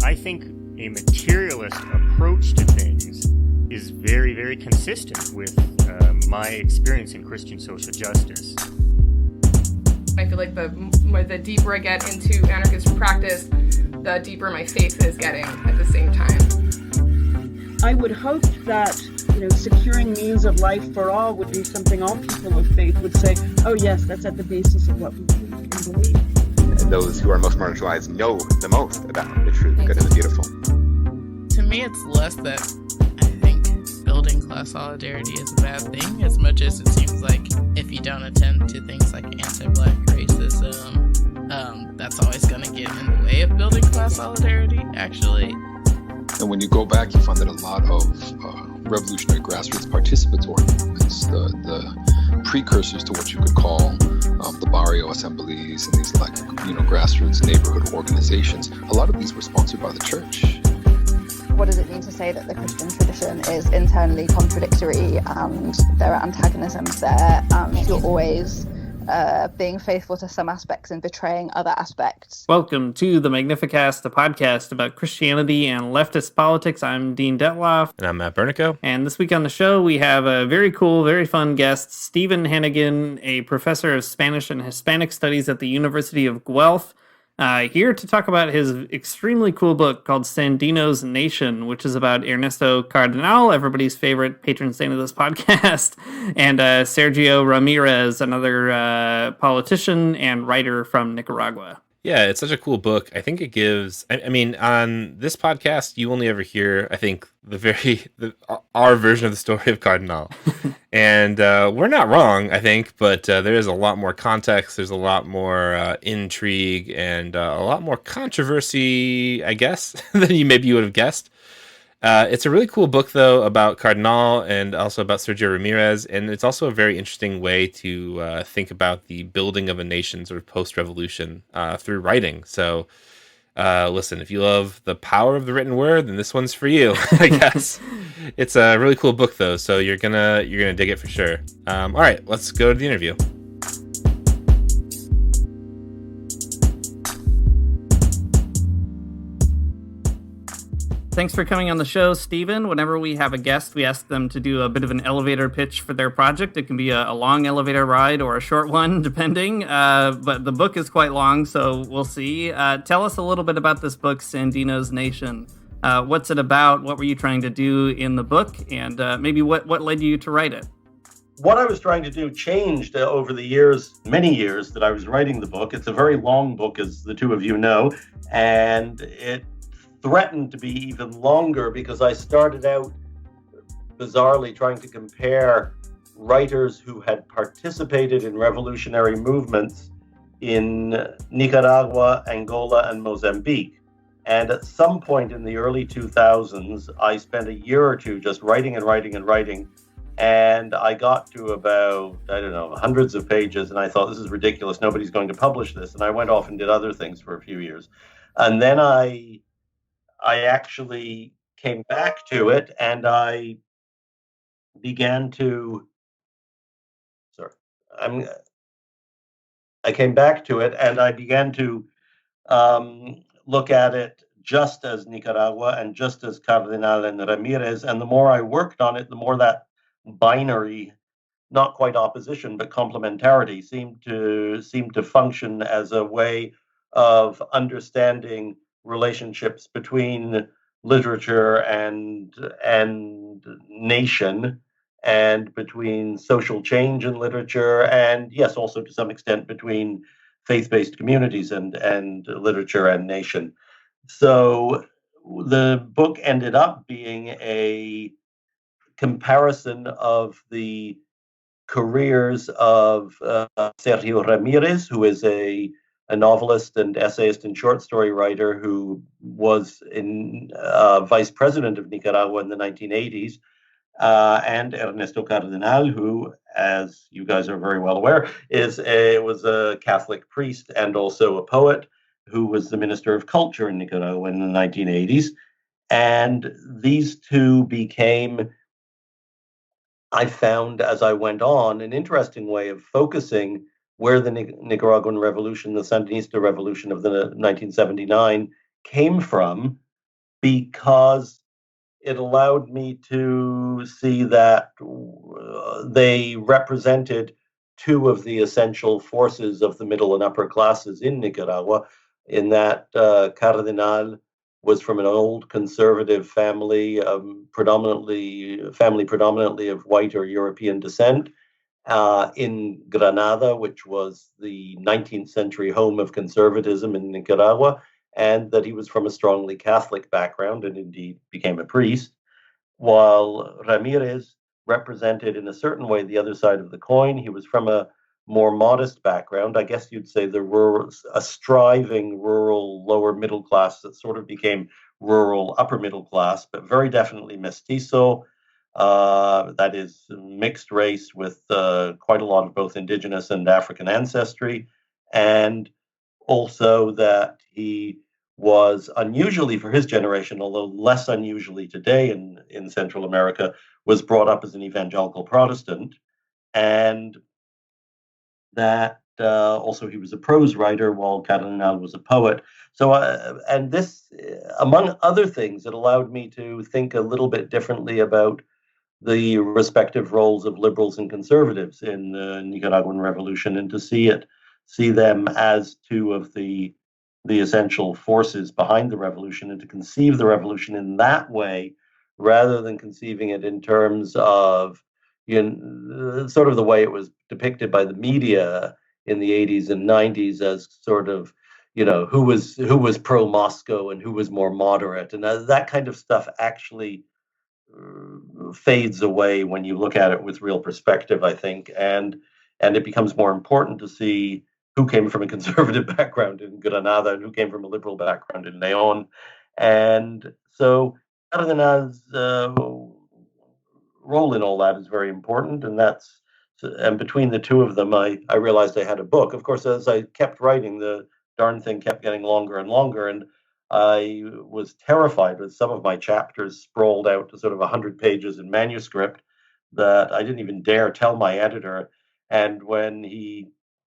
I think a materialist approach to things is very, very consistent with my experience in Christian social justice. I feel like the deeper I get into anarchist practice, the deeper my faith is getting at the same time. I would hope that, securing means of life for all would be something all people of faith would say, oh yes, that's at the basis of what we believe. Those who are most marginalized know the most about the true, the good, and the beautiful. To me, it's less that I think building class solidarity is a bad thing, as much as it seems like if you don't attend to things like anti-Black racism, that's always going to get in the way of building class solidarity, actually. And when you go back, you find that a lot of revolutionary grassroots participatory movements, the precursors to what you could call the barrio assemblies and these grassroots neighborhood organizations, a lot of these were sponsored by the church. What does it mean to say that the Christian tradition is internally contradictory and there are antagonisms there and you're always being faithful to some aspects and betraying other aspects? Welcome to the Magnificast, a podcast about Christianity and leftist politics. I'm Dean Detloff. And I'm Matt Bernico. And this week on the show, we have a very cool, very fun guest, Stephen Henighan, a professor of Spanish and Hispanic Studies at the University of Guelph, here to talk about his extremely cool book called Sandino's Nation, which is about Ernesto Cardenal, everybody's favorite patron saint of this podcast, and Sergio Ramirez, another politician and writer from Nicaragua. Yeah, it's such a cool book. I think it gives, I mean, on this podcast, you only ever hear, I think, our version of the story of Cardenal. And we're not wrong, I think, but there is a lot more context. There's a lot more intrigue and a lot more controversy, I guess, than you would have guessed. It's a really cool book, though, about Cardenal and also about Sergio Ramirez. And it's also a very interesting way to think about the building of a nation sort of post-revolution through writing. So listen, if you love the power of the written word, then this one's for you, I guess. It's a really cool book, though, so you're gonna dig it for sure. All right, let's go to the interview. Thanks for coming on the show, Stephen. Whenever we have a guest, we ask them to do a bit of an elevator pitch for their project. It can be a long elevator ride or a short one, depending. But the book is quite long, so we'll see. Tell us a little bit about this book, Sandino's Nation. What's it about? What were you trying to do in the book? And maybe what led you to write it? What I was trying to do changed over the years, many years that I was writing the book. It's a very long book, as the two of you know, and it threatened to be even longer because I started out bizarrely trying to compare writers who had participated in revolutionary movements in Nicaragua, Angola, and Mozambique. And at some point in the early 2000s, I spent a year or two just writing. And I got to about, hundreds of pages. And I thought, this is ridiculous. Nobody's going to publish this. And I went off and did other things for a few years. And then I actually came back to it and I began to, look at it just as Nicaragua and just as Cardenal and Ramirez. And the more I worked on it, the more that binary, not quite opposition, but complementarity seemed to function as a way of understanding relationships between literature and nation, and between social change in literature, and yes, also to some extent between faith-based communities and literature and nation. So the book ended up being a comparison of the careers of Sergio Ramirez, who is a novelist and essayist and short story writer who was vice president of Nicaragua in the 1980s, and Ernesto Cardenal, who, as you guys are very well aware, was a Catholic priest and also a poet who was the Minister of Culture in Nicaragua in the 1980s. And these two became, I found as I went on, an interesting way of focusing where the Nicaraguan revolution, the Sandinista revolution of the 1979, came from, because it allowed me to see that they represented two of the essential forces of the middle and upper classes in Nicaragua, in that Cardenal was from an old conservative family, predominantly of white or European descent, in Granada, which was the 19th century home of conservatism in Nicaragua, and that he was from a strongly Catholic background and indeed became a priest, while Ramirez represented in a certain way the other side of the coin. He was from a more modest background. I guess you'd say a striving rural lower middle class that sort of became rural upper middle class, but very definitely mestizo. That is mixed race with quite a lot of both indigenous and African ancestry, and also that he was unusually for his generation, although less unusually today in Central America, was brought up as an evangelical Protestant, and that also he was a prose writer while Cardenal was a poet. So, and this, among other things, it allowed me to think a little bit differently about the respective roles of liberals and conservatives in the Nicaraguan Revolution, and to see them as two of the essential forces behind the revolution, and to conceive the revolution in that way rather than conceiving it in terms of sort of the way it was depicted by the media in the 80s and 90s as sort of who was pro Moscow and who was more moderate, and that kind of stuff actually fades away when you look at it with real perspective, I think, and it becomes more important to see who came from a conservative background in Granada and who came from a liberal background in Leon. And so Cardenal's role in all that is very important, and between the two of them, I realized I had a book. Of course, as I kept writing, the darn thing kept getting longer and longer, and I was terrified with some of my chapters sprawled out to sort of 100 pages in manuscript that I didn't even dare tell my editor. And when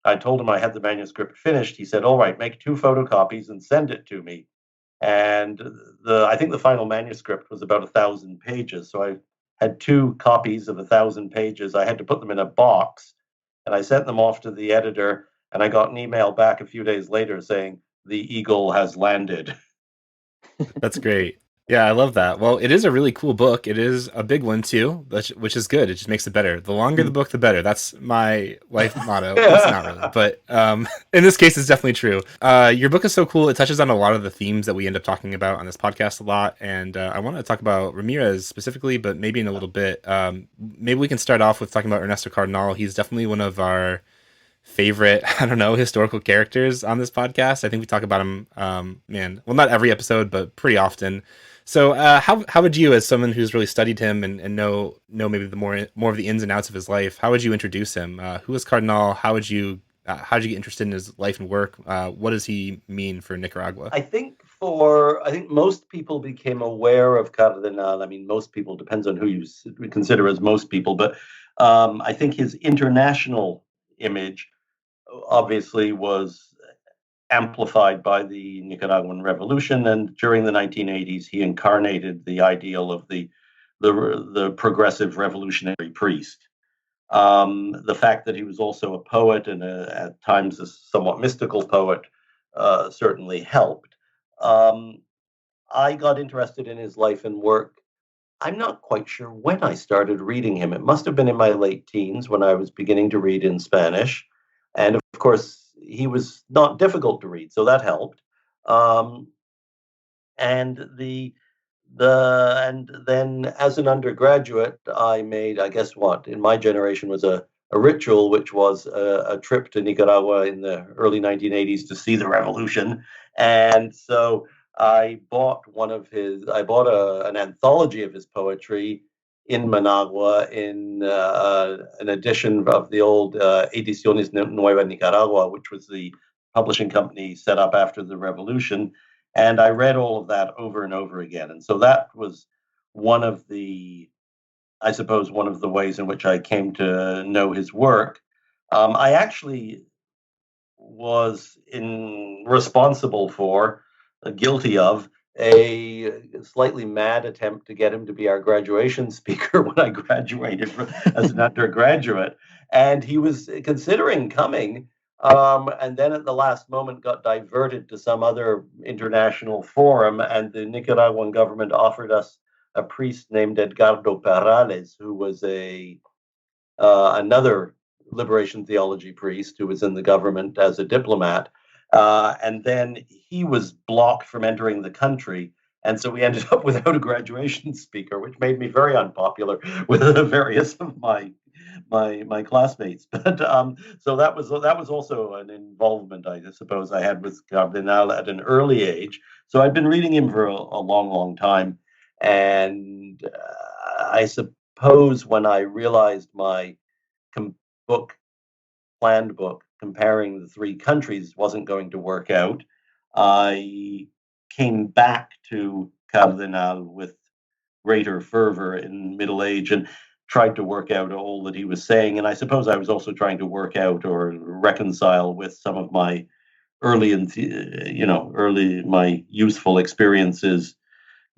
I told him I had the manuscript finished, he said, "All right, make 2 photocopies and send it to me." And I think the final manuscript was about 1,000 pages. So I had 2 copies of 1,000 pages. I had to put them in a box, and I sent them off to the editor. And I got an email back a few days later saying, "The eagle has landed." That's great. Yeah, I love that. Well, it is a really cool book. It is a big one too, which is good. It just makes it better. The longer the book, the better. That's my life motto. It's not really, but in this case, it's definitely true. Your book is so cool. It touches on a lot of the themes that we end up talking about on this podcast a lot. And I want to talk about Ramirez specifically, but maybe in a little bit. Maybe we can start off with talking about Ernesto Cardenal. He's definitely one of our favorite, historical characters on this podcast. I think we talk about him, well, not every episode, but pretty often. So how would you, as someone who's really studied him and know maybe the more of the ins and outs of his life, how would you introduce him? Who is Cardenal? How did you get interested in his life and work? What does he mean for Nicaragua? I think most people became aware of Cardenal. I mean, most people depends on who you consider as most people, but I think his international image obviously was amplified by the Nicaraguan Revolution, and during the 1980s, he incarnated the ideal of the progressive revolutionary priest. The fact that he was also a poet and at times a somewhat mystical poet certainly helped. I got interested in his life and work. I'm not quite sure when I started reading him. It must have been in my late teens when I was beginning to read in Spanish. And of course, he was not difficult to read, so that helped. And then as an undergraduate, I made, I guess what in my generation was a ritual, which was a trip to Nicaragua in the early 1980s to see the revolution. And so I bought an anthology of his poetry in Managua in an edition of the old Ediciones Nueva Nicaragua, which was the publishing company set up after the revolution. And I read all of that over and over again. And so that was one of the ways in which I came to know his work. I actually was guilty of a slightly mad attempt to get him to be our graduation speaker when I graduated as an undergraduate. And he was considering coming, and then at the last moment got diverted to some other international forum, and the Nicaraguan government offered us a priest named Edgardo Perales, who was another liberation theology priest who was in the government as a diplomat. And then he was blocked from entering the country. And so we ended up without a graduation speaker, which made me very unpopular with various of my classmates. But so that was also an involvement, I suppose, I had with Cardenal at an early age. So I'd been reading him for a long, long time. And I suppose when I realized my planned book comparing the three countries wasn't going to work out, I came back to Cardenal with greater fervor in middle age and tried to work out all that he was saying. And I suppose I was also trying to work out or reconcile with some of my my youthful experiences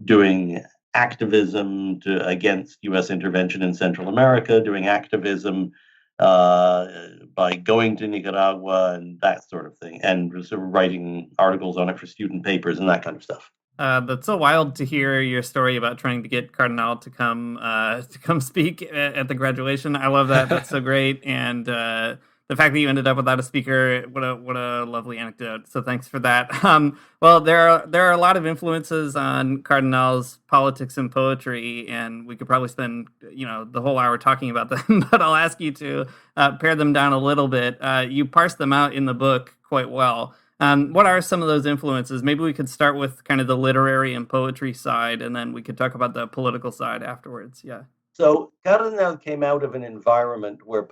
doing activism against U.S. intervention in Central America, doing activism by going to Nicaragua and that sort of thing, and sort of writing articles on it for student papers and that kind of stuff. That's so wild to hear your story about trying to get Cardinal to come speak at the graduation. I love that. That's so great. And the fact that you ended up without a speaker, what a lovely anecdote. So thanks for that. Well, there are a lot of influences on Cardinal's politics and poetry, and we could probably spend the whole hour talking about them. But I'll ask you to pare them down a little bit. You parse them out in the book quite well. What are some of those influences? Maybe we could start with kind of the literary and poetry side, and then we could talk about the political side afterwards. Yeah. So Cardenal came out of an environment where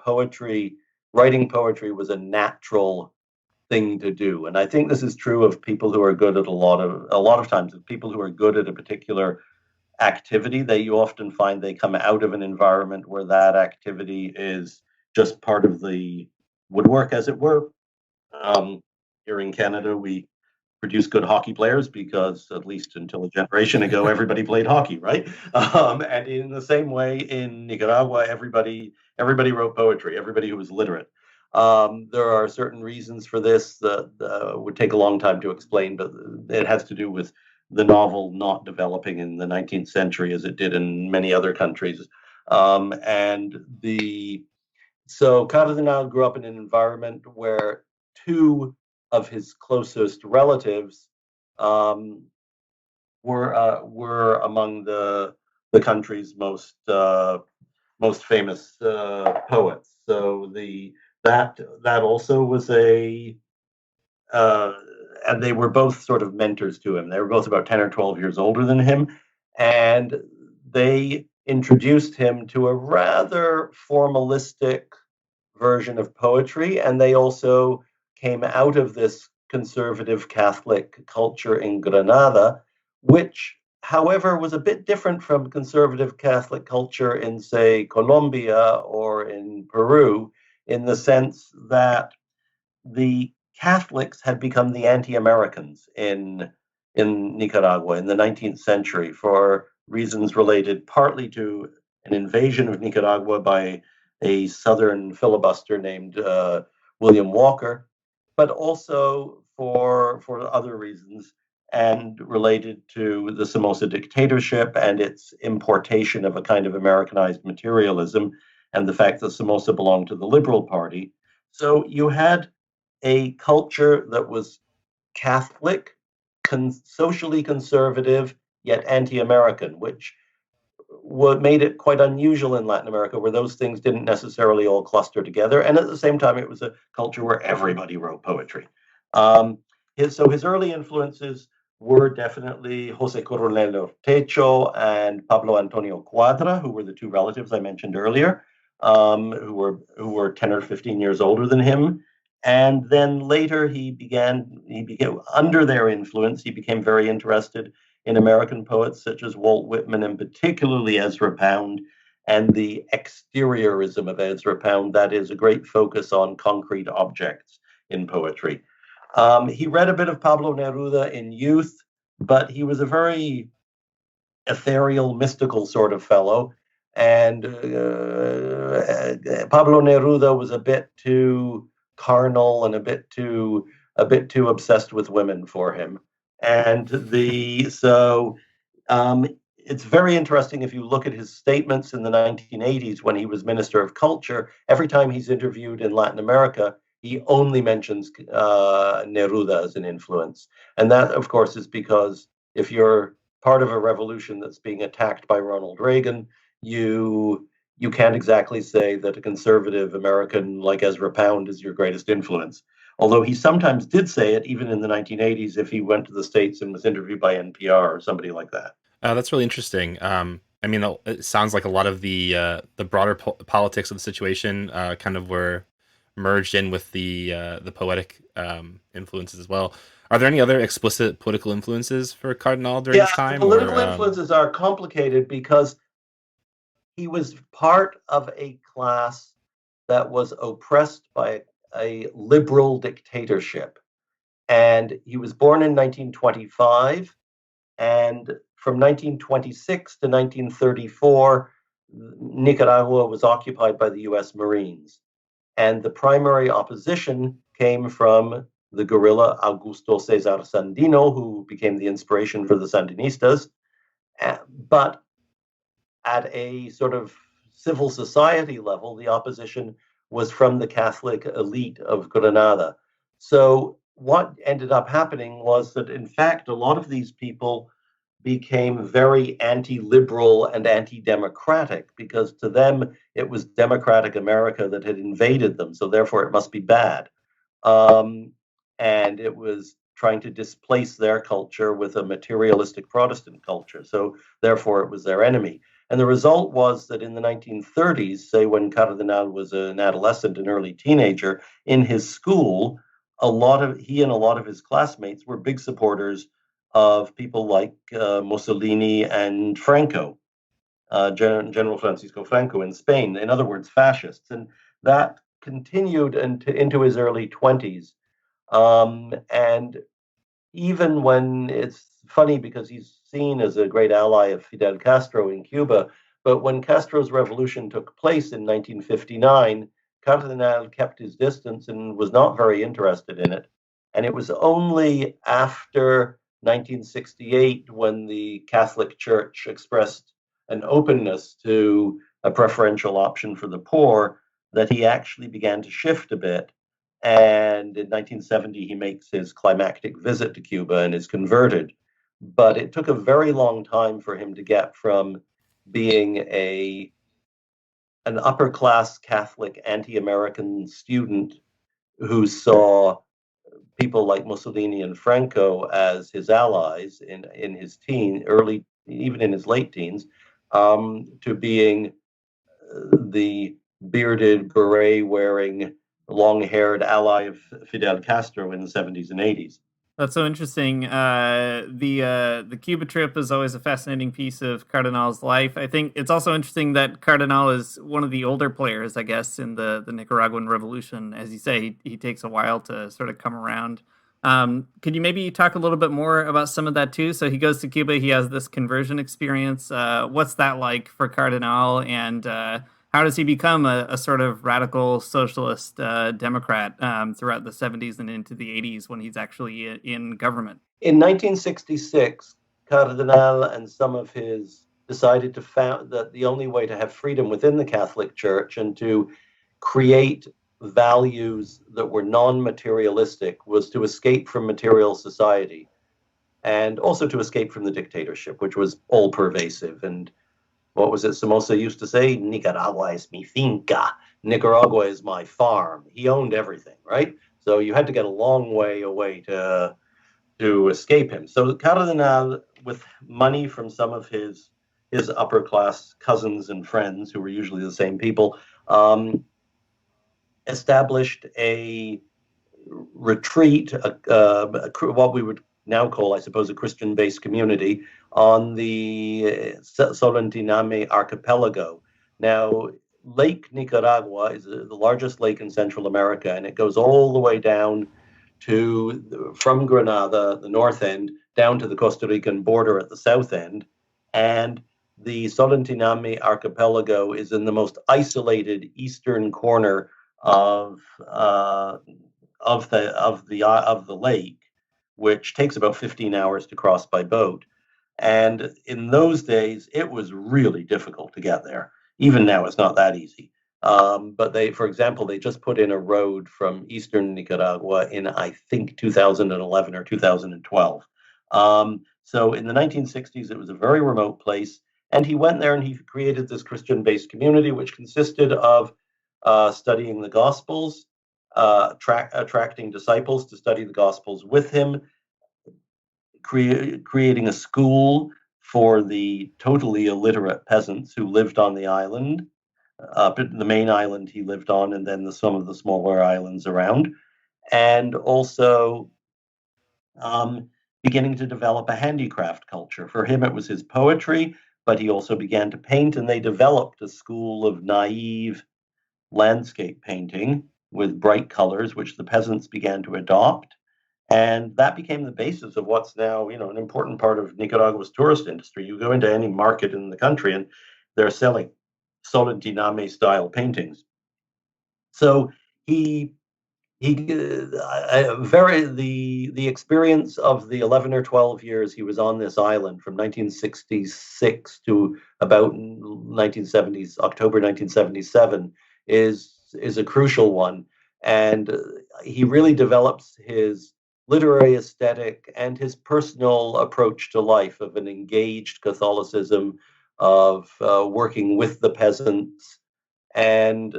writing poetry was a natural thing to do. And I think this is true of people who are good at a lot of times, of people who are good at a particular activity. You often find they come out of an environment where that activity is just part of the woodwork, as it were. Here in Canada, we produce good hockey players because, at least until a generation ago, everybody played hockey, right? And in the same way, in Nicaragua, everybody wrote poetry, everybody who was literate. There are certain reasons for this that would take a long time to explain, but it has to do with the novel not developing in the 19th century as it did in many other countries. So Cardenal grew up in an environment where two of his closest relatives were among the country's most famous poets. So that also was and they were both sort of mentors to him. They were both about 10 or 12 years older than him, and they introduced him to a rather formalistic version of poetry, and they also came out of this conservative Catholic culture in Granada, which, however, was a bit different from conservative Catholic culture in, say, Colombia or in Peru, in the sense that the Catholics had become the anti-Americans in Nicaragua in the 19th century for reasons related partly to an invasion of Nicaragua by a southern filibuster named William Walker, but also for other reasons, and related to the Somoza dictatorship and its importation of a kind of Americanized materialism, and the fact that Somoza belonged to the Liberal Party. So you had a culture that was Catholic, socially conservative, yet anti-American, which made it quite unusual in Latin America, where those things didn't necessarily all cluster together. And at the same time, it was a culture where everybody wrote poetry. So his early influences were definitely José Coronel Ortecho and Pablo Antonio Cuadra, who were the two relatives I mentioned earlier, who were 10 or 15 years older than him. And then later he became under their influence, he became very interested in American poets such as Walt Whitman, and particularly Ezra Pound, and the exteriorism of Ezra Pound, that is a great focus on concrete objects in poetry. He read a bit of Pablo Neruda in youth, but he was a very ethereal, mystical sort of fellow. And Pablo Neruda was a bit too carnal and a bit too obsessed with women for him. And it's very interesting if you look at his statements in the 1980s when he was Minister of Culture. Every time he's interviewed in Latin America, he only mentions Neruda as an influence. And that, of course, is because if you're part of a revolution that's being attacked by Ronald Reagan, you can't exactly say that a conservative American like Ezra Pound is your greatest influence. Although he sometimes did say it, even in the 1980s, if he went to the States and was interviewed by NPR or somebody like that. That's really interesting. I mean, it sounds like a lot of the broader politics of the situation kind of were merged in with the poetic influences as well. Are there any other explicit political influences for Cardinal during this time? Political influences are complicated because he was part of a class that was oppressed by a liberal dictatorship. And he was born in 1925, and from 1926 to 1934, Nicaragua was occupied by the US Marines. And the primary opposition came from the guerrilla Augusto Cesar Sandino, who became the inspiration for the Sandinistas. But at a sort of civil society level, the opposition was from the Catholic elite of Granada. So what ended up happening was that, in fact, a lot of these people became very anti-liberal and anti-democratic, because to them it was democratic America that had invaded them, so therefore it must be bad. And it was trying to displace their culture with a materialistic Protestant culture, so therefore it was their enemy. And the result was that in the 1930s, say when Cardenal was an adolescent, an early teenager, in his school, he and a lot of his classmates were big supporters of people like Mussolini and Franco, General Francisco Franco in Spain, in other words, fascists. And that continued into his early 20s. And even when it's funny because he's seen as a great ally of Fidel Castro in Cuba, but when Castro's revolution took place in 1959, Cardenal kept his distance and was not very interested in it. And it was only after 1968 when the Catholic Church expressed an openness to a preferential option for the poor that he actually began to shift a bit. And in 1970, he makes his climactic visit to Cuba and is converted. But it took a very long time for him to get from being an upper-class Catholic anti-American student who saw people like Mussolini and Franco as his allies in his even in his late teens, to being the bearded, beret-wearing, long-haired ally of Fidel Castro in the 70s and 80s. That's so interesting. The Cuba trip is always a fascinating piece of Cardenal's life. I think it's also interesting that Cardenal is one of the older players, I guess, in the Nicaraguan Revolution. As you say, he takes a while to sort of come around. Could you maybe talk a little bit more about some of that too? So he goes to Cuba, he has this conversion experience. What's that like for Cardenal, and how does he become a sort of radical socialist Democrat throughout the 70s and into the 80s when he's actually in government? In 1966, Cardenal and some of his decided to found that the only way to have freedom within the Catholic Church and to create values that were non-materialistic was to escape from material society and also to escape from the dictatorship, which was all pervasive. And what was it Somoza used to say? Nicaragua es mi finca. Nicaragua is my farm. He owned everything, right? So you had to get a long way away to escape him. So Cardenal, with money from some of his upper class cousins and friends, who were usually the same people, established a retreat, what we would now call, I suppose, a Christian-based community on the Solantinami archipelago. Now, Lake Nicaragua is the largest lake in Central America, and it goes all the way down from Granada, the north end, down to the Costa Rican border at the south end. And the Solantinami archipelago is in the most isolated eastern corner of the lake, which takes about 15 hours to cross by boat. And in those days, it was really difficult to get there. Even now, it's not that easy. But for example, they just put in a road from eastern Nicaragua in, I think, 2011 or 2012. So in the 1960s, it was a very remote place. And he went there and he created this Christian-based community, which consisted of studying the Gospels, attracting disciples to study the Gospels with him, creating a school for the totally illiterate peasants who lived on the island, the main island he lived on, and then some of the smaller islands around, and also beginning to develop a handicraft culture. For him, it was his poetry, but he also began to paint, and they developed a school of naive landscape painting with bright colors, which the peasants began to adopt. And that became the basis of what's now, an important part of Nicaragua's tourist industry. You go into any market in the country, and they're selling Solantinami style paintings. So the experience of the 11 or 12 years he was on this island from 1966 to about 1970s, October 1977, is a crucial one. And he really develops his literary aesthetic and his personal approach to life of an engaged Catholicism, of working with the peasants, and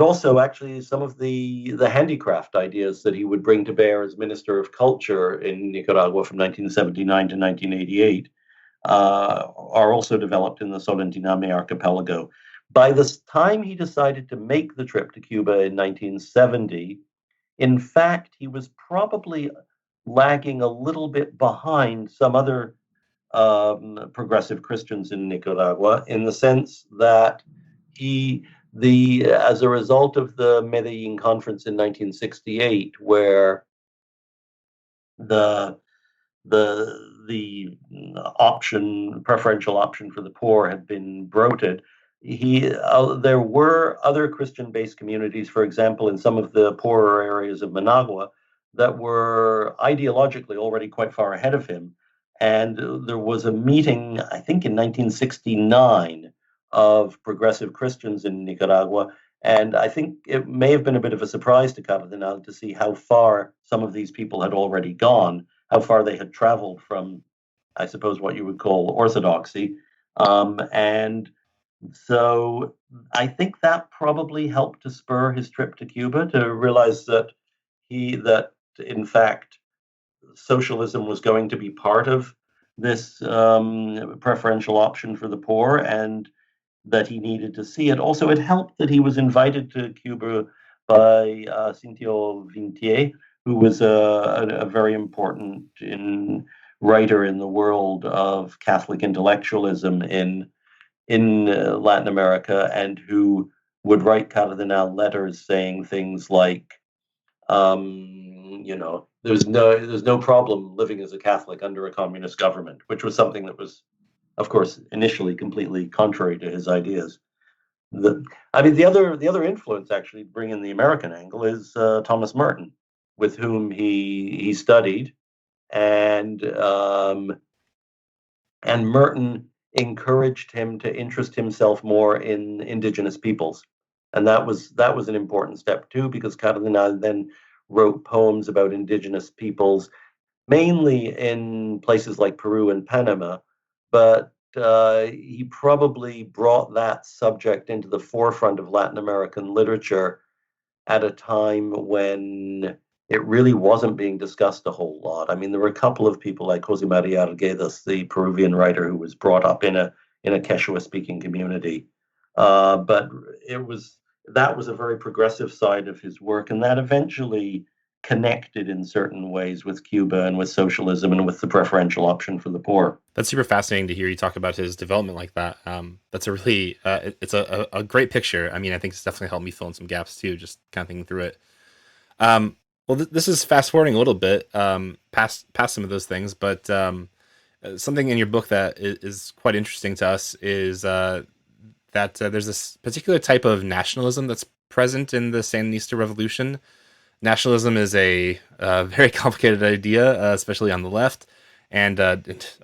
also actually some of the handicraft ideas that he would bring to bear as Minister of Culture in Nicaragua from 1979 to 1988 are also developed in the Solantinami archipelago. By the time he decided to make the trip to Cuba in 1970, in fact, he was probably lagging a little bit behind some other progressive Christians in Nicaragua, in the sense that as a result of the Medellin conference in 1968, where the preferential option for the poor had been brokered, there were other Christian-based communities, for example, in some of the poorer areas of Managua, that were ideologically already quite far ahead of him. And there was a meeting, I think in 1969, of progressive Christians in Nicaragua. And I think it may have been a bit of a surprise to Cardenal to see how far some of these people had already gone, how far they had traveled from, I suppose, what you would call orthodoxy. And so I think that probably helped to spur his trip to Cuba, to realize that in fact, socialism was going to be part of this preferential option for the poor, and that he needed to see it. Also, it helped that he was invited to Cuba by Cintio Vintier, who was a very important writer in the world of Catholic intellectualism in Latin America, and who would write Cardenal letters saying things like, there's no problem living as a Catholic under a communist government, which was something that was, of course, initially completely contrary to his ideas. The other influence, actually, to bring in the American angle, is Thomas Merton, with whom he studied, and Merton encouraged him to interest himself more in indigenous peoples. And that was an important step too, because Cardenal then wrote poems about indigenous peoples, mainly in places like Peru and Panama. But he probably brought that subject into the forefront of Latin American literature at a time when it really wasn't being discussed a whole lot. I mean, there were a couple of people like Jose Maria Arguedas, the Peruvian writer who was brought up in a Quechua-speaking community. But that was a very progressive side of his work, and that eventually connected in certain ways with Cuba and with socialism and with the preferential option for the poor. That's super fascinating to hear you talk about his development like that. That's a really, it's a great picture. I mean, I think it's definitely helped me fill in some gaps too, just kind of thinking through it. Well, this is fast forwarding a little bit past some of those things, but something in your book that is quite interesting to us is that there's this particular type of nationalism that's present in the Sandinista revolution. Nationalism is a very complicated idea, especially on the left, and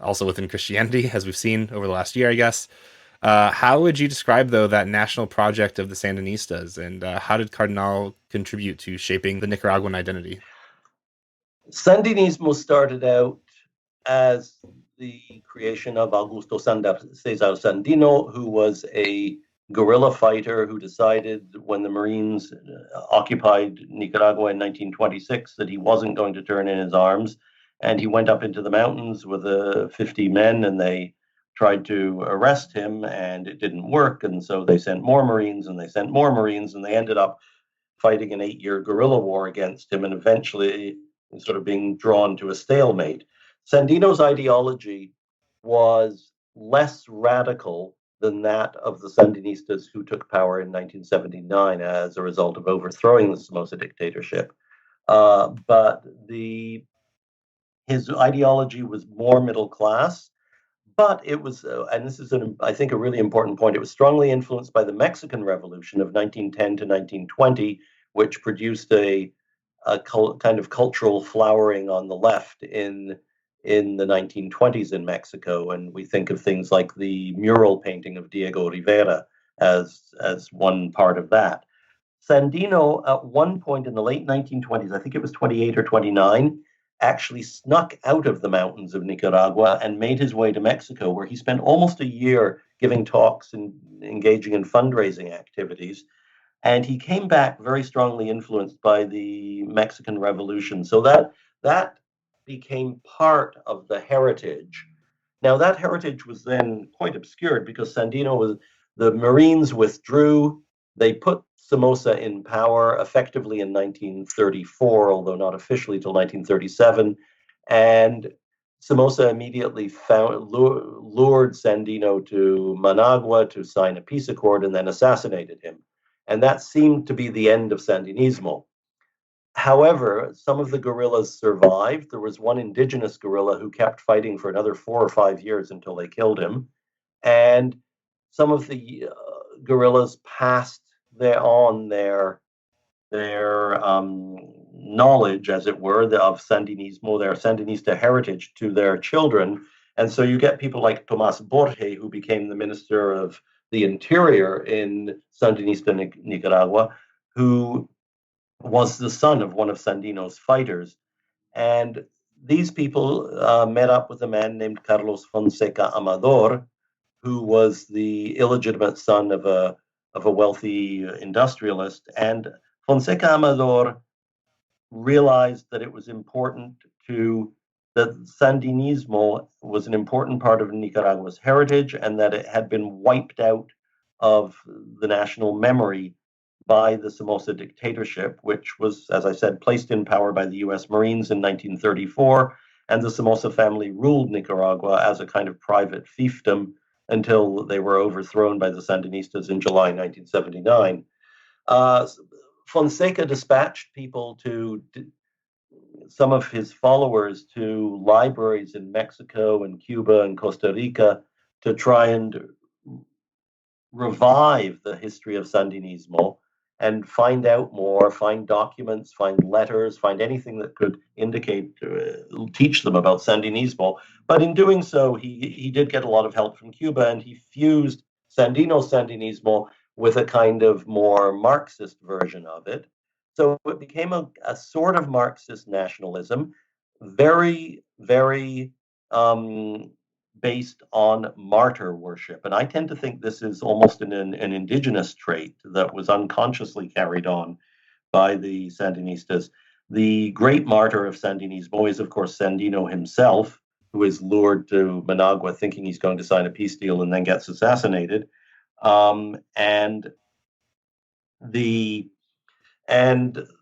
also within Christianity, as we've seen over the last year, I guess. How would you describe, though, that national project of the Sandinistas, and how did Cardenal contribute to shaping the Nicaraguan identity? Sandinismo started out as the creation of Augusto Cesar Sandino, who was a guerrilla fighter who decided when the Marines occupied Nicaragua in 1926 that he wasn't going to turn in his arms. And he went up into the mountains with 50 men, and they tried to arrest him, and it didn't work. And so they sent more Marines, and they sent more Marines, and they ended up fighting an 8-year guerrilla war against him, and eventually sort of being drawn to a stalemate. Sandino's ideology was less radical than that of the Sandinistas who took power in 1979 as a result of overthrowing the Somoza dictatorship. But his ideology was more middle class, but it was, and this is, I think, a really important point, it was strongly influenced by the Mexican Revolution of 1910 to 1920, which produced a kind of cultural flowering on the left in the 1920s in Mexico. And we think of things like the mural painting of Diego Rivera as one part of that. Sandino, at one point in the late 1920s, I think it was 28 or 29, actually snuck out of the mountains of Nicaragua and made his way to Mexico, where he spent almost a year giving talks and engaging in fundraising activities. And he came back very strongly influenced by the Mexican Revolution. So that became part of the heritage. Now, that heritage was then quite obscured because the Marines withdrew. They put Somoza in power effectively in 1934, although not officially till 1937. And Somoza immediately lured Sandino to Managua to sign a peace accord and then assassinated him. And that seemed to be the end of Sandinismo. However, some of the guerrillas survived. There was one indigenous guerrilla who kept fighting for another 4 or 5 years until they killed him. And some of the guerrillas passed their knowledge, as it were, of Sandinismo, their Sandinista heritage to their children. And so you get people like Tomás Borge, who became the Minister of the Interior in Sandinista Nicaragua, who was the son of one of Sandino's fighters. And these people met up with a man named Carlos Fonseca Amador, who was the illegitimate son of a wealthy industrialist. And Fonseca Amador realized that it was important that Sandinismo was an important part of Nicaragua's heritage and that it had been wiped out of the national memory by the Somoza dictatorship, which was, as I said, placed in power by the US Marines in 1934. And the Somoza family ruled Nicaragua as a kind of private fiefdom until they were overthrown by the Sandinistas in July 1979. Fonseca dispatched people some of his followers to libraries in Mexico and Cuba and Costa Rica to try and revive the history of Sandinismo and find out more, find documents, find letters, find anything that could indicate, teach them about Sandinismo. But in doing so, he did get a lot of help from Cuba, and he fused Sandino's Sandinismo with a kind of more Marxist version of it. So it became a sort of Marxist nationalism, very, very based on martyr worship. And I tend to think this is almost an indigenous trait that was unconsciously carried on by the Sandinistas. The great martyr of Sandinismo is, of course, Sandino himself, who is lured to Managua thinking he's going to sign a peace deal and then gets assassinated. And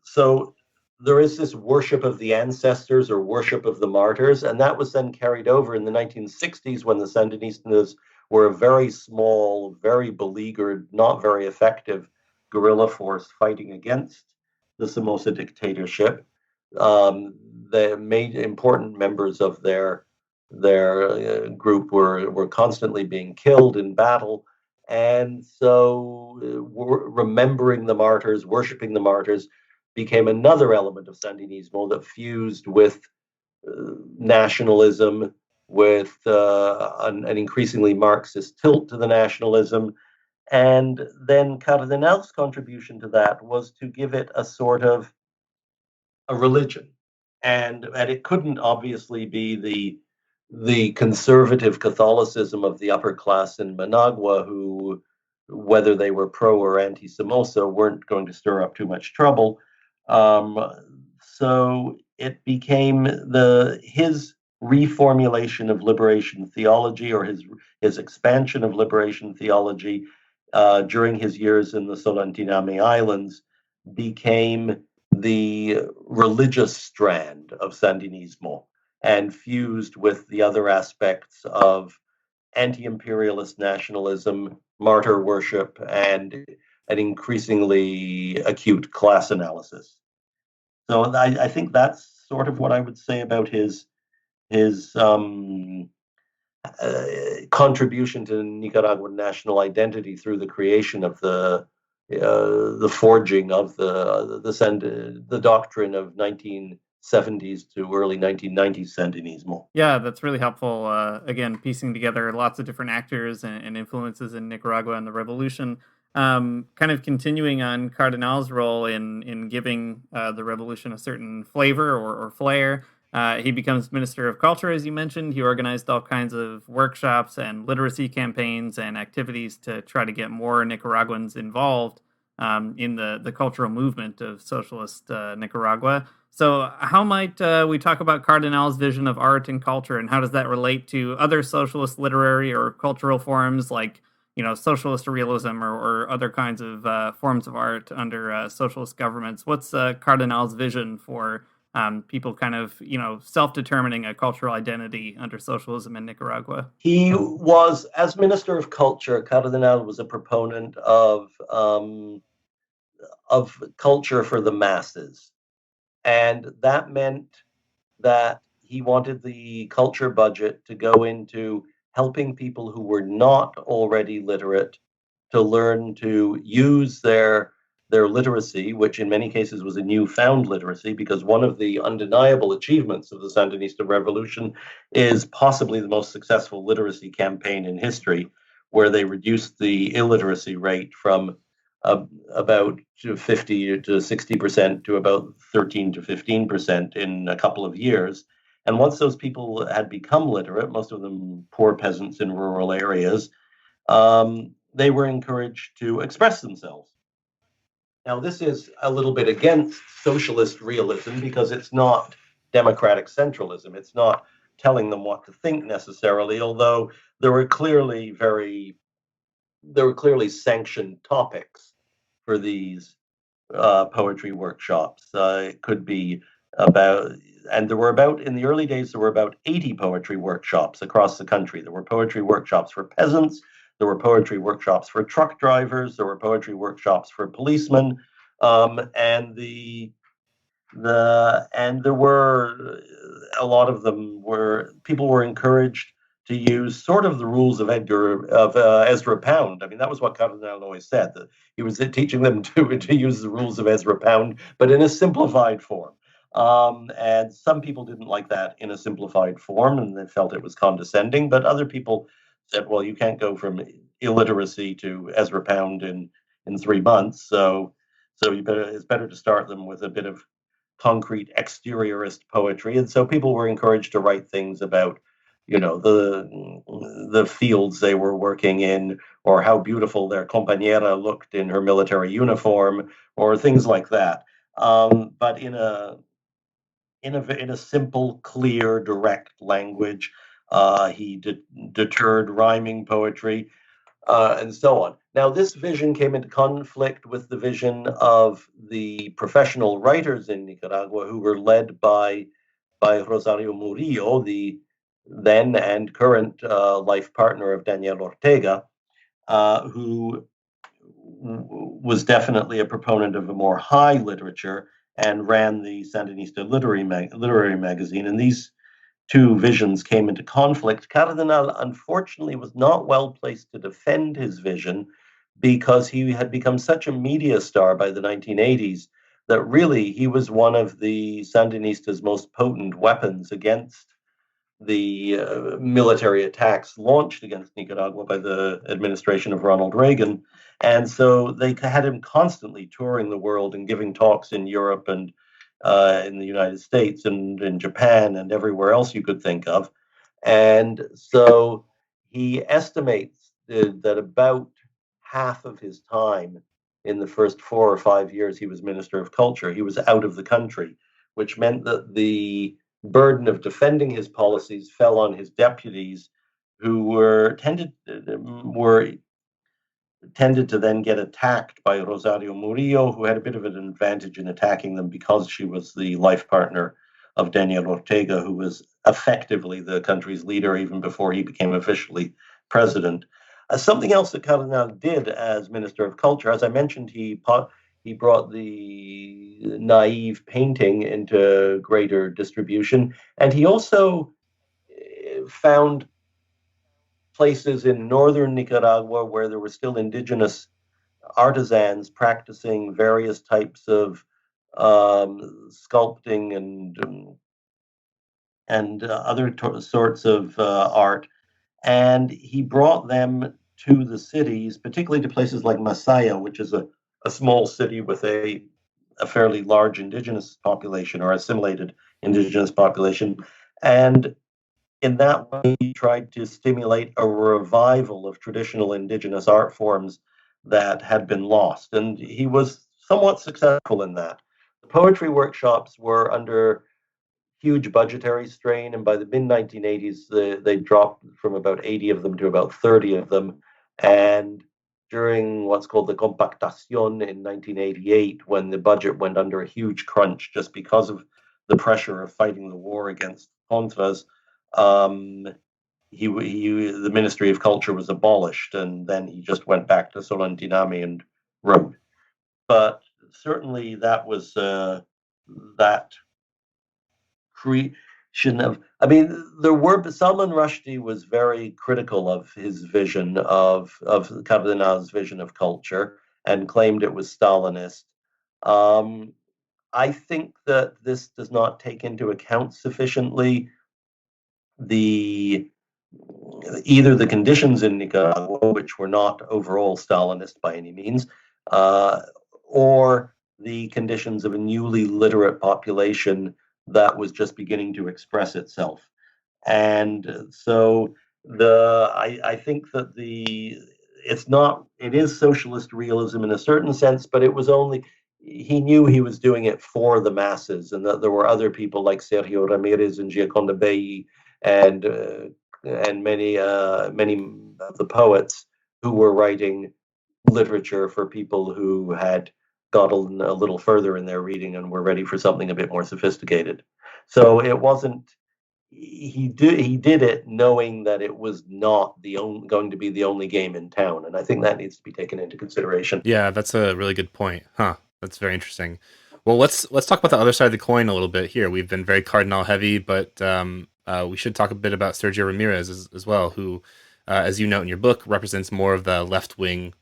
so there is this worship of the ancestors or worship of the martyrs, and that was then carried over in the 1960s when the Sandinistas were a very small, very beleaguered, not very effective guerrilla force fighting against the Somoza dictatorship. the important members of their group were constantly being killed in battle, and so remembering the martyrs, worshiping the martyrs, became another element of Sandinismo that fused with nationalism, with an increasingly Marxist tilt to the nationalism. And then Cardenal's contribution to that was to give it a sort of a religion. And it couldn't obviously be the conservative Catholicism of the upper class in Managua, who, whether they were pro or anti Somoza, weren't going to stir up too much trouble. So it became his reformulation of liberation theology, or his expansion of liberation theology during his years in the Solantinami Islands, became the religious strand of Sandinismo and fused with the other aspects of anti-imperialist nationalism, martyr worship, and an increasingly acute class analysis. So I think that's sort of what I would say about his contribution to Nicaraguan national identity through the creation of the forging of the doctrine of 1970s to early 1990s Sandinismo. Yeah, that's really helpful. Again, piecing together lots of different actors and influences in Nicaragua and the revolution. Kind of continuing on Cardenal's role in giving the revolution a certain flavor or flair. He becomes Minister of Culture, as you mentioned. He organized all kinds of workshops and literacy campaigns and activities to try to get more Nicaraguans involved in the cultural movement of socialist Nicaragua. So how might we talk about Cardenal's vision of art and culture, and how does that relate to other socialist literary or cultural forms like, socialist realism or other kinds of forms of art under socialist governments? What's Cardenal's vision for people kind of, self-determining a cultural identity under socialism in Nicaragua? He was, as Minister of Culture, Cardenal was a proponent of culture for the masses. And that meant that he wanted the culture budget to go into helping people who were not already literate to learn to use their literacy, which in many cases was a newfound literacy, because one of the undeniable achievements of the Sandinista revolution is possibly the most successful literacy campaign in history, where they reduced the illiteracy rate from about 50 to 60% to about 13 to 15% in a couple of years. And once those people had become literate, most of them poor peasants in rural areas, they were encouraged to express themselves. Now, this is a little bit against socialist realism because it's not democratic centralism. It's not telling them what to think necessarily, although there were clearly sanctioned topics for these poetry workshops. It could be about, and in the early days, there were about 80 poetry workshops across the country. There were poetry workshops for peasants, there were poetry workshops for truck drivers, there were poetry workshops for policemen, and there were a lot of them where people were encouraged to use sort of the rules of Ezra Pound. I mean, that was what Cardenal always said, that he was teaching them to use the rules of Ezra Pound, but in a simplified form. And some people didn't like that in a simplified form, and they felt it was condescending. But other people said, well, you can't go from illiteracy to Ezra Pound in 3 months. So it's better to start them with a bit of concrete exteriorist poetry. And so people were encouraged to write things about, the fields they were working in, or how beautiful their compañera looked in her military uniform, or things like that. But in a simple, clear, direct language. He deterred rhyming poetry, and so on. Now, this vision came into conflict with the vision of the professional writers in Nicaragua, who were led by Rosario Murillo, the then and current life partner of Daniel Ortega, who was definitely a proponent of a more high literature and ran the Sandinista literary magazine. And these two visions came into conflict. Cardenal, unfortunately, was not well placed to defend his vision because he had become such a media star by the 1980s that really he was one of the Sandinistas' most potent weapons against the military attacks launched against Nicaragua by the administration of Ronald Reagan. And so they had him constantly touring the world and giving talks in Europe and in the United States and in Japan and everywhere else you could think of. And so he estimates that about half of his time in the first 4 or 5 years he was Minister of Culture, he was out of the country, which meant that the burden of defending his policies fell on his deputies, who tended to then get attacked by Rosario Murillo, who had a bit of an advantage in attacking them because she was the life partner of Daniel Ortega, who was effectively the country's leader even before he became officially president. Something else that Cardenal did as Minister of Culture, as I mentioned, he brought the naive painting into greater distribution, and he also found places in northern Nicaragua where there were still indigenous artisans practicing various types of sculpting and other sorts of art, and he brought them to the cities, particularly to places like Masaya, which is a small city with a fairly large indigenous population or assimilated indigenous population. And in that way, he tried to stimulate a revival of traditional indigenous art forms that had been lost. And he was somewhat successful in that. The poetry workshops were under huge budgetary strain, and by the mid-1980s, they dropped from about 80 of them to about 30 of them. And during what's called the Compactación in 1988, when the budget went under a huge crunch just because of the pressure of fighting the war against Contras, the Ministry of Culture was abolished, and then he just went back to Solantinami and wrote. But certainly that was that creation of, Salman Rushdie was very critical of his vision of Cardenal's vision of culture and claimed it was Stalinist. I think that this does not take into account sufficiently either the conditions in Nicaragua, which were not overall Stalinist by any means, or the conditions of a newly literate population that was just beginning to express itself. And so I think that it is socialist realism in a certain sense, but it was only, he knew he was doing it for the masses, and that there were other people like Sergio Ramirez and Gioconda Belli and many of the poets who were writing literature for people who had gotten a little further in their reading and were ready for something a bit more sophisticated. So it wasn't, he did it knowing that it was not going to be the only game in town, and I think that needs to be taken into consideration. Yeah, that's a really good point. That's very interesting. Well, let's talk about the other side of the coin a little bit here. We've been very Cardinal heavy, but we should talk a bit about Sergio Ramirez as well, who, as you note in your book, represents more of the left wing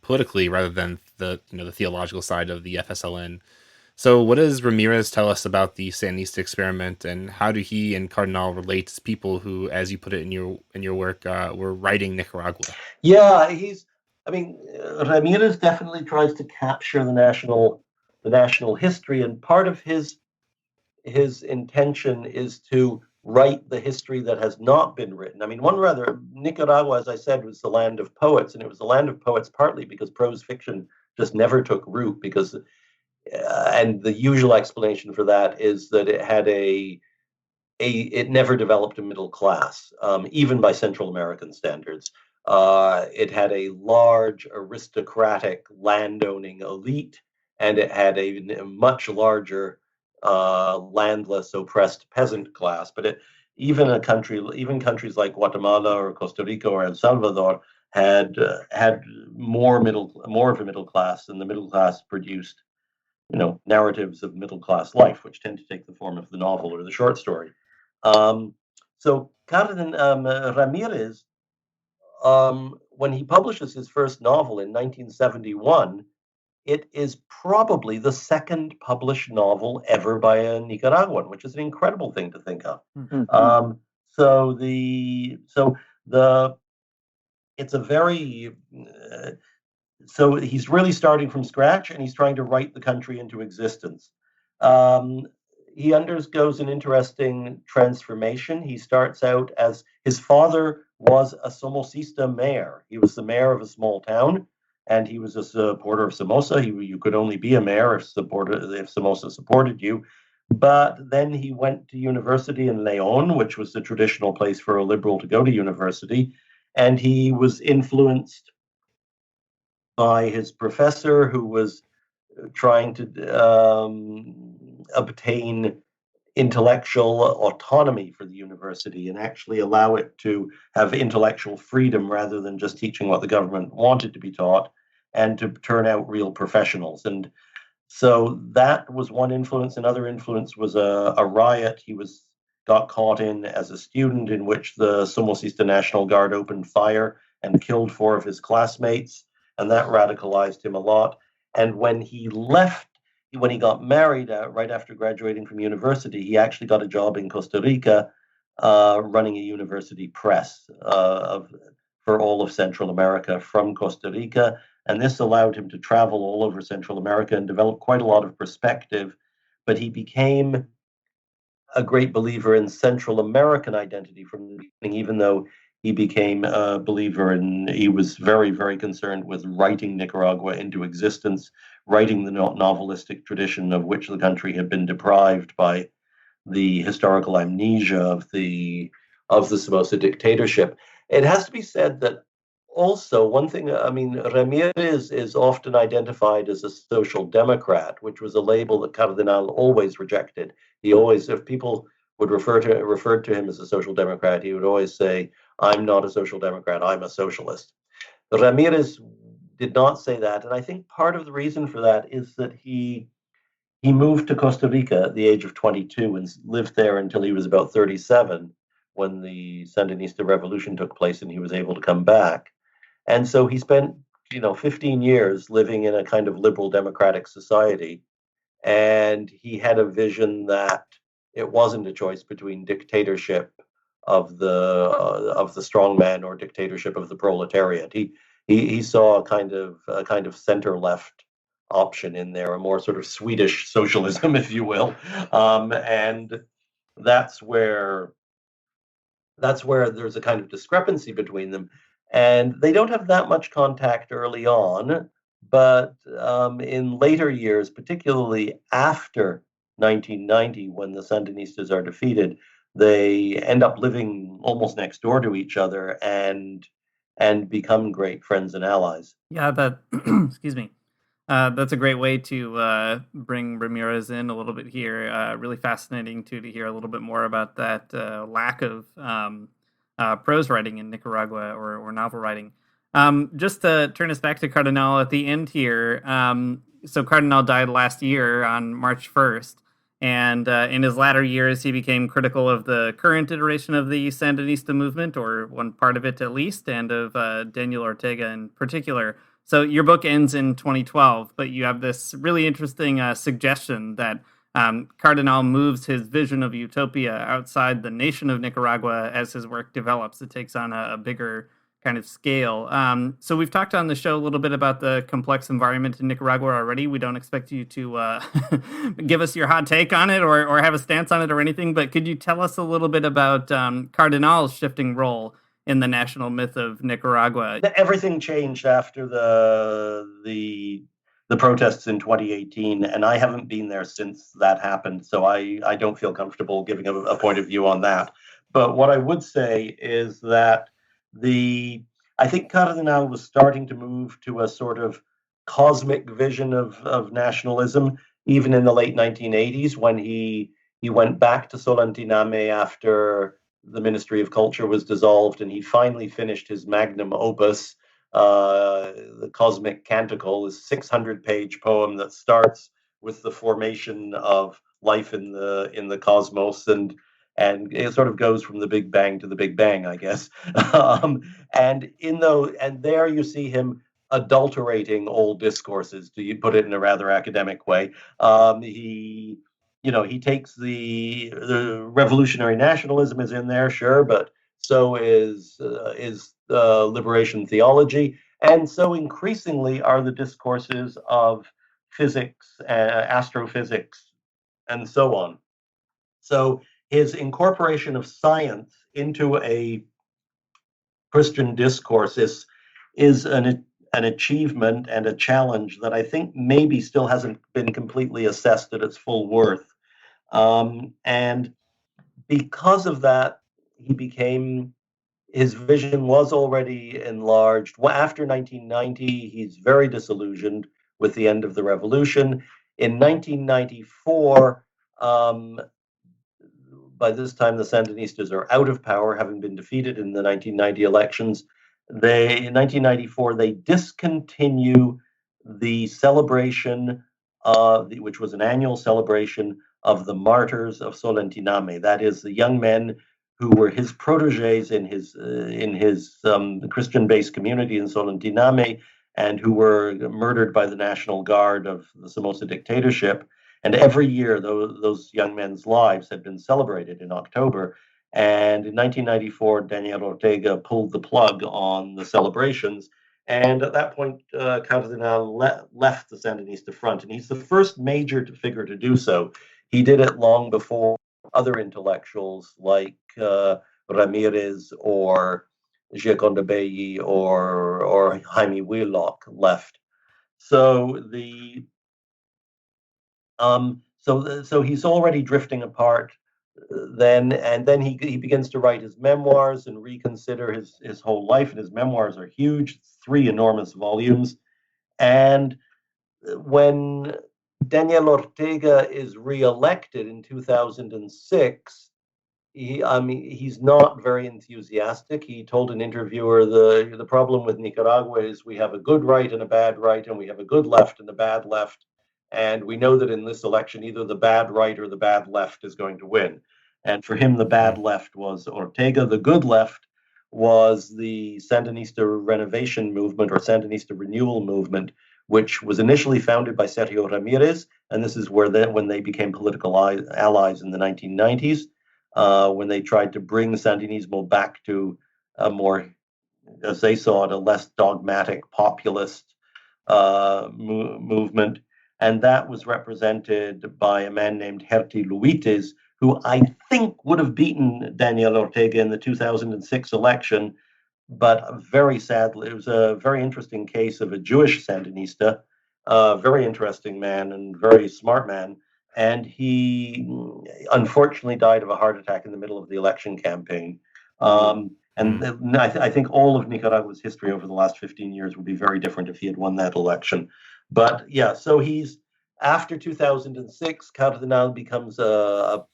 politically rather than the theological side of the FSLN. So what does Ramirez tell us about the Sandinista experiment, and how do he and Cardenal relate as people who, as you put it in your work, were writing Nicaragua? Yeah, Ramirez definitely tries to capture the national history, and part of his intention is to write the history that has not been written. Nicaragua, as I said, was the land of poets, and it was the land of poets partly because prose fiction just never took root, because and the usual explanation for that is that it had it never developed a middle class, even by Central American standards. It had a large aristocratic landowning elite, and it had a much larger landless, oppressed peasant class. But even countries like Guatemala or Costa Rica or El Salvador had more of a middle class, and the middle class produced narratives of middle-class life, which tend to take the form of the novel or the short story. So Ramirez, when he publishes his first novel in 1971, it is probably the second published novel ever by a Nicaraguan, which is an incredible thing to think of. It's a very so he's really starting from scratch, and he's trying to write the country into existence. He undergoes an interesting transformation. He starts out as his father was a Somocista mayor. He was the mayor of a small town, and he was a supporter of Somoza. You could only be a mayor if Somoza supported you. But then he went to university in León, which was the traditional place for a liberal to go to university, and he was influenced by his professor, who was trying to obtain intellectual autonomy for the university and actually allow it to have intellectual freedom rather than just teaching what the government wanted to be taught, and to turn out real professionals. And so that was one influence. Another influence was a riot he got caught in as a student, in which the Somocista National Guard opened fire and killed 4 of his classmates, and that radicalized him a lot. And when he got married right after graduating from university, he actually got a job in Costa Rica running a university press for all of Central America from Costa Rica. And this allowed him to travel all over Central America and develop quite a lot of perspective. But he became a great believer in Central American identity from the beginning, even though he became a believer in, he was very, very concerned with writing Nicaragua into existence, writing the novelistic tradition of which the country had been deprived by the historical amnesia of the Somoza dictatorship. It has to be said that also, one thing, Ramirez is often identified as a social democrat, which was a label that Cardenal always rejected. He always, if people would refer to him as a social democrat, he would always say, "I'm not a social democrat, I'm a socialist." Ramirez did not say that, and I think part of the reason for that is that he moved to Costa Rica at the age of 22 and lived there until he was about 37, when the Sandinista revolution took place and he was able to come back. And so he spent, 15 years living in a kind of liberal democratic society, and he had a vision that it wasn't a choice between dictatorship of the strongman or dictatorship of the proletariat. He saw a kind of center left option in there, a more sort of Swedish socialism, if you will, and that's where there's a kind of discrepancy between them. And they don't have that much contact early on, but in later years, particularly after 1990, when the Sandinistas are defeated, they end up living almost next door to each other and become great friends and allies. Yeah, that excuse me. That's a great way to bring Ramirez in a little bit here. Really fascinating to hear a little bit more about that lack of prose writing in Nicaragua or novel writing. Just to turn us back to Cardenal at the end here. So Cardenal died last year on March 1st. And in his latter years, he became critical of the current iteration of the Sandinista movement, or one part of it at least, and of Daniel Ortega in particular. So your book ends in 2012, but you have this really interesting suggestion that Cardenal moves his vision of utopia outside the nation of Nicaragua as his work develops. It takes on a bigger kind of scale. So we've talked on the show a little bit about the complex environment in Nicaragua already. We don't expect you to give us your hot take on it or have a stance on it or anything, but could you tell us a little bit about Cardenal's shifting role in the national myth of Nicaragua? Everything changed after the protests in 2018, and I haven't been there since that happened, so I don't feel comfortable giving a point of view on that. But what I would say is that I think Cardenal was starting to move to a sort of cosmic vision of nationalism, even in the late 1980s, when he went back to Solantinami after the Ministry of Culture was dissolved, and he finally finished his magnum opus, the Cosmic Canticle, this 600-page poem that starts with the formation of life in the cosmos, and it sort of goes from the Big Bang to the Big Bang, I guess. And there you see him adulterating old discourses, to put it in a rather academic way. He takes the revolutionary nationalism is in there, sure, but so is liberation theology, and so increasingly are the discourses of physics, astrophysics, and so on. So his incorporation of science into a Christian discourse is an achievement and a challenge that I think maybe still hasn't been completely assessed at its full worth. And because of that, his vision was already enlarged. Well, after 1990, he's very disillusioned with the end of the revolution. In 1994, by this time, the Sandinistas are out of power, having been defeated in the 1990 elections. In 1994, they discontinue the celebration, which was an annual celebration of the Martyrs of Solantinami. That is, the young men who were his proteges in his Christian-based community in Solantinami, and who were murdered by the National Guard of the Somoza dictatorship. And every year, those young men's lives had been celebrated in October. And in 1994, Daniel Ortega pulled the plug on the celebrations. And at that point, Cardenal left the Sandinista front. And he's the first major figure to do so. He did it long before other intellectuals like Ramirez or Gioconda Belli or Jaime Wheelock left. So so he's already drifting apart then, and then he begins to write his memoirs and reconsider his whole life, and his memoirs are huge, 3 enormous volumes. And when Daniel Ortega is reelected in 2006, he's not very enthusiastic. He told an interviewer, the problem with Nicaragua is we have a good right and a bad right, and we have a good left and a bad left. And we know that in this election, either the bad right or the bad left is going to win. And for him, the bad left was Ortega. The good left was the Sandinista renovation movement or Sandinista renewal movement, which was initially founded by Sergio Ramirez. And this is when they became political allies in the 1990s, when they tried to bring Sandinismo back to a more, as they saw it, a less dogmatic populist movement. And that was represented by a man named Herti Luites, who I think would have beaten Daniel Ortega in the 2006 election. But very sadly, it was a very interesting case of a Jewish Sandinista, a very interesting man and very smart man. And he unfortunately died of a heart attack in the middle of the election campaign. And I think all of Nicaragua's history over the last 15 years would be very different if he had won that election. But yeah, so after 2006, Cardenal becomes a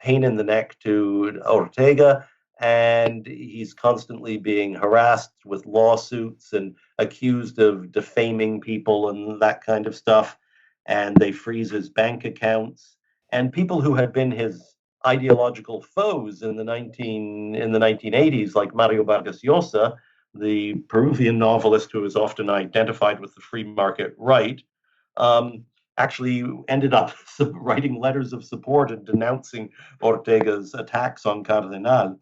pain in the neck to Ortega, and he's constantly being harassed with lawsuits and accused of defaming people and that kind of stuff. And they freeze his bank accounts. And people who had been his ideological foes in the 1980s, like Mario Vargas Llosa, the Peruvian novelist who is often identified with the free market right, actually ended up writing letters of support and denouncing Ortega's attacks on Cardenal.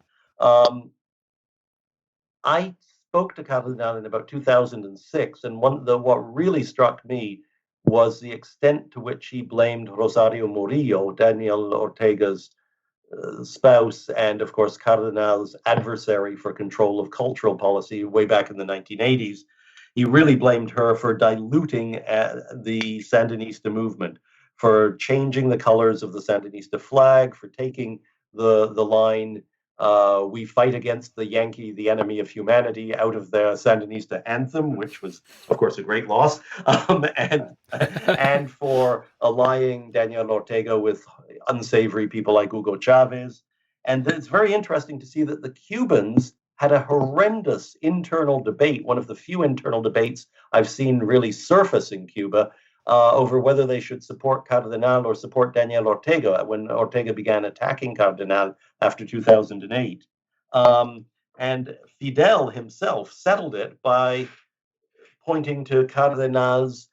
I spoke to Cardenal in about 2006, and what really struck me was the extent to which he blamed Rosario Murillo, Daniel Ortega's spouse, and of course Cardenal's adversary for control of cultural policy way back in the 1980s. He really blamed her for diluting the Sandinista movement, for changing the colors of the Sandinista flag, for taking the line, we fight against the Yankee, the enemy of humanity, out of the Sandinista anthem, which was, of course, a great loss, and for allying Daniel Ortega with unsavory people like Hugo Chavez. And it's very interesting to see that the Cubans had a horrendous internal debate, one of the few internal debates I've seen really surface in Cuba, over whether they should support Cardenal or support Daniel Ortega when Ortega began attacking Cardenal after 2008. And Fidel himself settled it by pointing to Cardenal's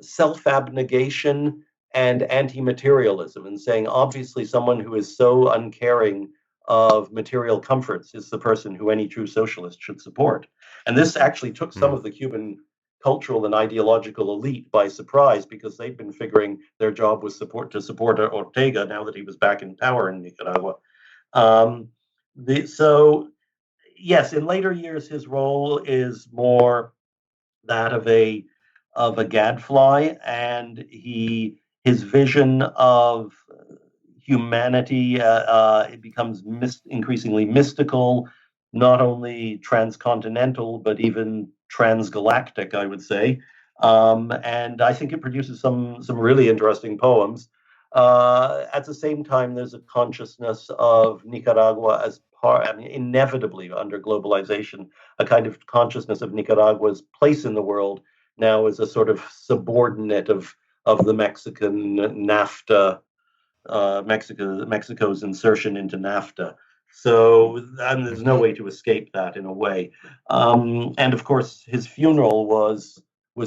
self-abnegation and anti-materialism, and saying, obviously, someone who is so uncaring of material comforts is the person who any true socialist should support. And this actually took some of the Cuban cultural and ideological elite by surprise, because they'd been figuring their job was to support Ortega now that he was back in power in Nicaragua. So, yes, in later years, his role is more that of a gadfly, and his vision of humanity it becomes increasingly mystical, not only transcontinental but even transgalactic, I would say. And I think it produces some really interesting poems. At the same time, there's a consciousness of Nicaragua as inevitably under globalization, a kind of consciousness of Nicaragua's place in the world now as a sort of subordinate of the Mexican NAFTA, Mexico's insertion into NAFTA. So and there's no way to escape that in a way. And of course, his funeral was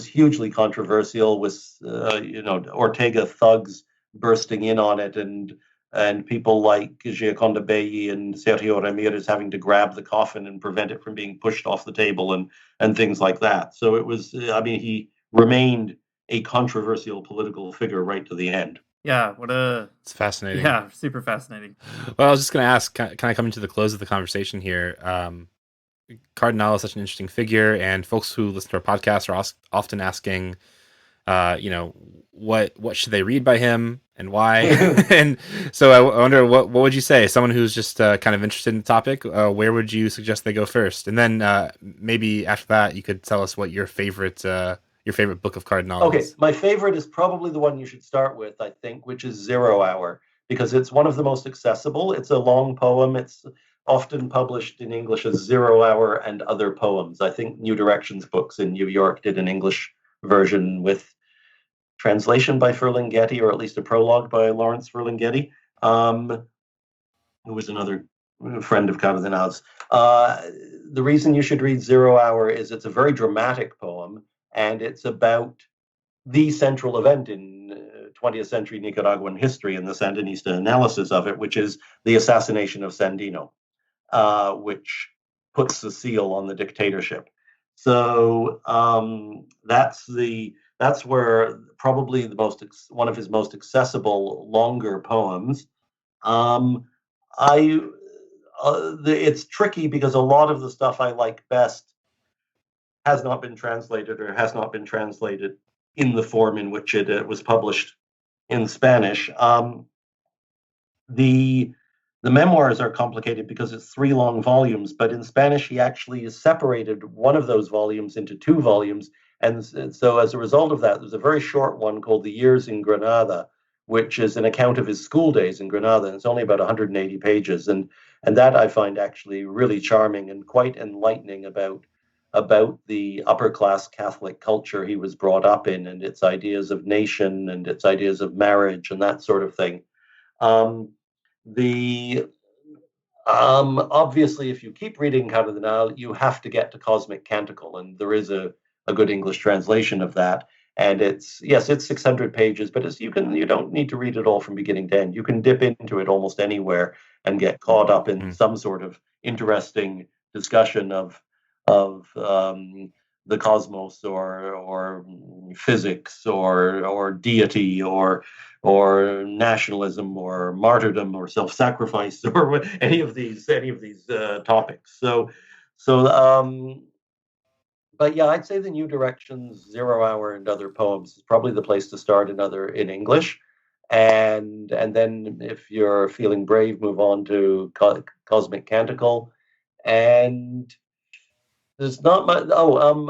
hugely controversial, with Ortega thugs bursting in on it, and people like Gioconda Belli and Sergio Ramirez having to grab the coffin and prevent it from being pushed off the table and things like that. So it was, he remained a controversial political figure right to the end. Yeah, it's fascinating. Yeah, super fascinating. Well, I was just going to ask, can I come into the close of the conversation here? Cardenal is such an interesting figure, and folks who listen to our podcast are often asking, what should they read by him and why? And so I wonder, what would you say? Someone who's just kind of interested in the topic, where would you suggest they go first? And then maybe after that, you could tell us what your favorite book of Cardenal is. Okay, my favorite is probably the one you should start with, I think, which is 0 Hour, because it's one of the most accessible. It's a long poem. It's often published in English as 0 Hour and Other Poems. I think New Directions Books in New York did an English version with translation by Ferlinghetti, or at least a prologue by Lawrence Ferlinghetti, who was another friend of Cardenal's. The reason you should read 0 Hour is it's a very dramatic poem, and it's about the central event in 20th century Nicaraguan history and the Sandinista analysis of it, which is the assassination of Sandino, which puts the seal on the dictatorship. So that's where probably one of his most accessible longer poems. It's tricky because a lot of the stuff I like best has not been translated, or has not been translated in the form in which it was published in Spanish. The memoirs are complicated because it's 3 long volumes, but in Spanish he actually has separated one of those volumes into 2 volumes. And so as a result of that, there's a very short one called The Years in Granada, which is an account of his school days in Granada. And it's only about 180 pages. And that I find actually really charming and quite enlightening about the upper class Catholic culture he was brought up in, and its ideas of nation and its ideas of marriage and that sort of thing. Obviously, if you keep reading Cardenal, you have to get to Cosmic Canticle, and there is a good English translation of that. And it's 600 pages, but you don't need to read it all from beginning to end. You can dip into it almost anywhere and get caught up in some sort of interesting discussion of the cosmos, or physics, or deity, or nationalism, or martyrdom, or self-sacrifice, or any of these topics. But yeah, I'd say the New Directions, 0 Hour, and Other Poems is probably the place to start in English, and then if you're feeling brave, move on to Cosmic Canticle, and there's not much.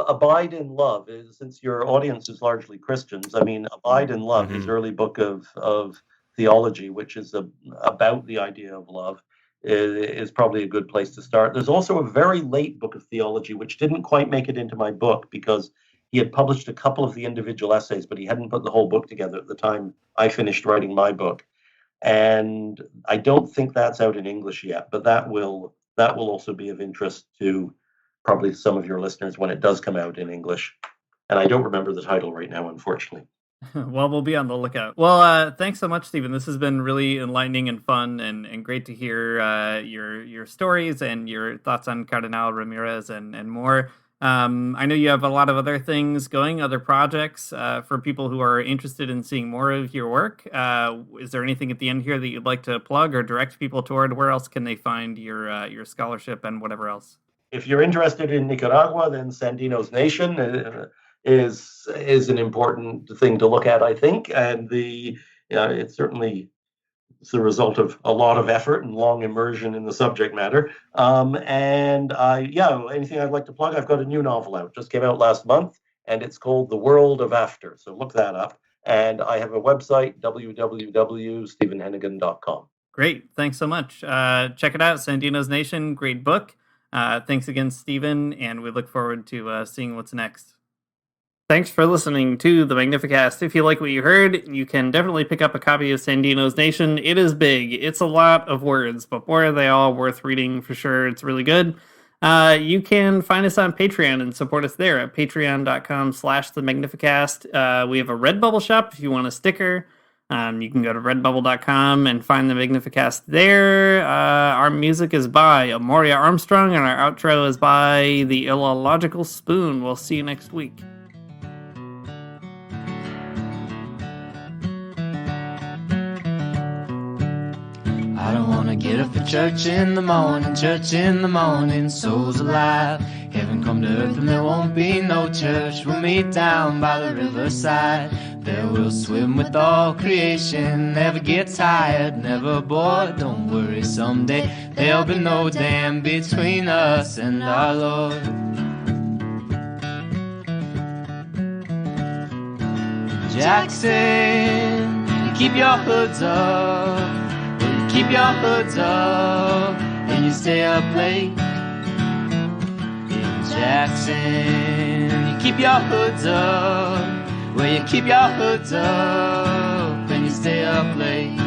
Abide in Love, since your audience is largely Christians. Abide in Love, his early book of theology, which is about the idea of love, is probably a good place to start. There's also a very late book of theology which didn't quite make it into my book because He had published a couple of the individual essays, but he hadn't put the whole book together at the time I finished writing my book. And I don't think that's out in English yet, but that will also be of interest to probably some of your listeners when it does come out in English. And I don't remember the title right now, unfortunately. Well, we'll be on the lookout. Well, thanks so much, Stephen. This has been really enlightening and fun, and great to hear your stories and your thoughts on Cardenal Ramirez and more. I know you have a lot of other things going, other projects for people who are interested in seeing more of your work. Is there anything at the end here that you'd like to plug or direct people toward? Where else can they find your scholarship and whatever else? If you're interested in Nicaragua, then Sandino's Nation is an important thing to look at, I think, and it's certainly the result of a lot of effort and long immersion in the subject matter. Anything I'd like to plug, I've got a new novel out, just came out last month, and it's called The World of After. So look that up. And I have a website, www.stephenhenighan.com. Great. Thanks so much. Check it out. Sandino's Nation. Great book. Thanks again, Stephen. And we look forward to seeing what's next. Thanks for listening to the Magnificast. If you like what you heard, you can definitely pick up a copy of Sandino's Nation. It is big. It's a lot of words, but boy, are they all worth reading for sure. It's really good. You can find us on Patreon and support us there at patreon.com/the Magnificast. We have a Redbubble shop if you want a sticker. You can go to redbubble.com and find the Magnificast there. Our music is by Amoria Armstrong, and our outro is by the Illogical Spoon. We'll see you next week. I don't wanna get up for church in the morning, souls alive. Heaven come to earth and there won't be no church. We'll meet down by the riverside. There we'll swim with all creation. Never get tired, never bored. Don't worry, someday there'll be no dam between us and our Lord. Jackson, keep your hoods up. Keep your hoods up and you stay up late. In Jackson, you keep your hoods up. Well, you keep your hoods up and you stay up late.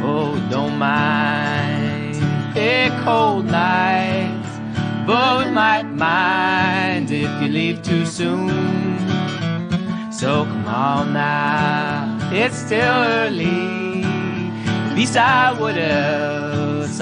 Oh, don't mind a cold night, but we might mind if you leave too soon. So come on now, it's still early. At least I would else.